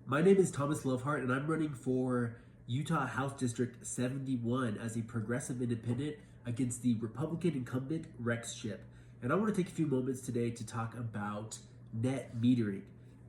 My name is Thomas Lovehart, and I'm running for Utah House District 71 as a progressive independent against the Republican incumbent Rex Shipp. And I want to take a few moments today to talk about net metering.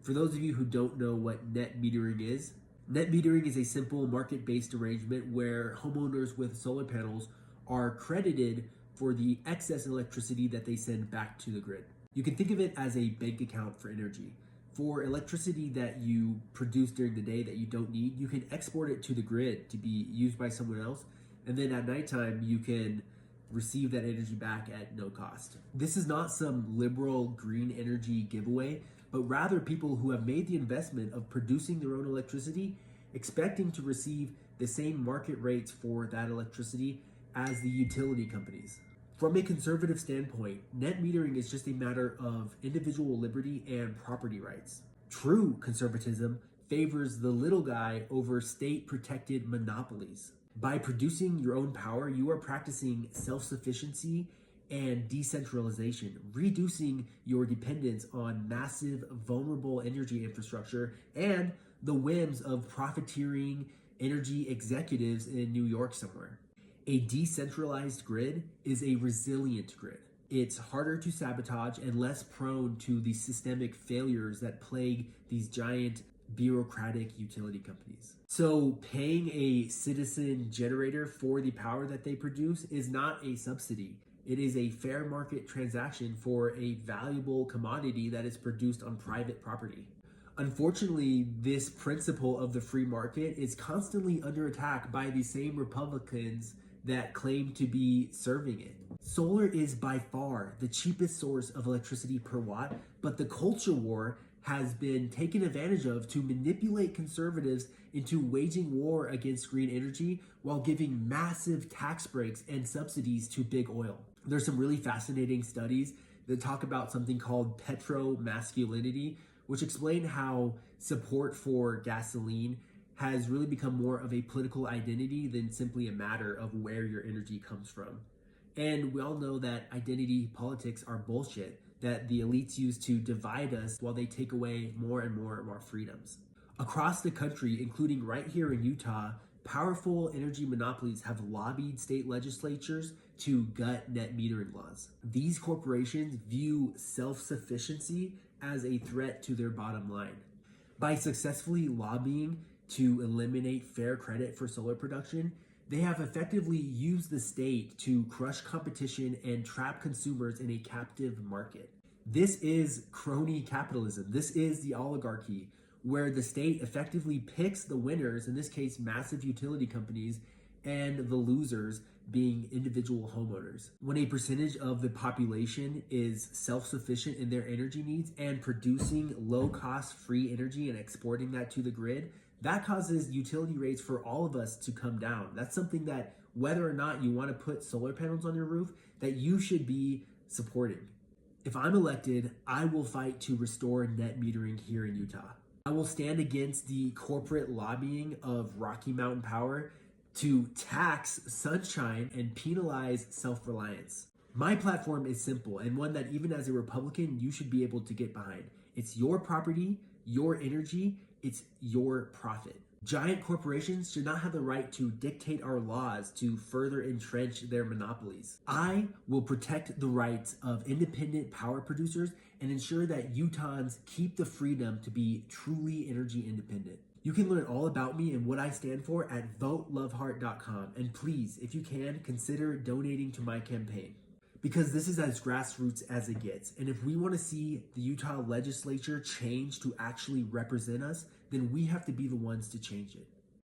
For those of you who don't know what net metering is a simple market-based arrangement where homeowners with solar panels are credited for the excess electricity that they send back to the grid. You can think of it as a bank account for energy. For electricity that you produce during the day that you don't need, you can export it to the grid to be used by someone else, and then at nighttime you can receive that energy back at no cost. This is not some liberal green energy giveaway, but rather people who have made the investment of producing their own electricity, expecting to receive the same market rates for that electricity as the utility companies. From a conservative standpoint, net metering is just a matter of individual liberty and property rights. True conservatism favors the little guy over state-protected monopolies. By producing your own power, you are practicing self-sufficiency and decentralization, reducing your dependence on massive, vulnerable energy infrastructure and the whims of profiteering energy executives in New York somewhere. A decentralized grid is a resilient grid. It's harder to sabotage and less prone to the systemic failures that plague these giant bureaucratic utility companies. So paying a citizen generator for the power that they produce is not a subsidy. It is a fair market transaction for a valuable commodity that is produced on private property. Unfortunately, this principle of the free market is constantly under attack by the same Republicans that claim to be serving it. Solar is by far the cheapest source of electricity per watt, but the culture war has been taken advantage of to manipulate conservatives into waging war against green energy while giving massive tax breaks and subsidies to big oil. There's some really fascinating studies that talk about something called petromasculinity, which explain how support for gasoline has really become more of a political identity than simply a matter of where your energy comes from. And we all know that identity politics are bullshit, that the elites use to divide us while they take away more and more of our freedoms. Across the country, including right here in Utah, powerful energy monopolies have lobbied state legislatures to gut net metering laws. These corporations view self-sufficiency as a threat to their bottom line. By successfully lobbying to eliminate fair credit for solar production, they have effectively used the state to crush competition and trap consumers in a captive market. This is crony capitalism. This is the oligarchy, where the state effectively picks the winners, in this case, massive utility companies, and the losers being individual homeowners. When a percentage of the population is self-sufficient in their energy needs and producing low-cost free energy and exporting that to the grid, that causes utility rates for all of us to come down. That's something that, whether or not you want to put solar panels on your roof, that you should be supporting. If I'm elected, I will fight to restore net metering here in Utah. I will stand against the corporate lobbying of Rocky Mountain Power to tax sunshine and penalize self-reliance. My platform is simple and one that even as a Republican, you should be able to get behind. It's your property, your energy, it's your profit. Giant corporations should not have the right to dictate our laws to further entrench their monopolies. I will protect the rights of independent power producers and ensure that Utahns keep the freedom to be truly energy independent. You can learn all about me and what I stand for at votelovehart.com. And please, if you can, consider donating to my campaign, because this is as grassroots as it gets. And if we want to see the Utah legislature change to actually represent us, then we have to be the ones to change it.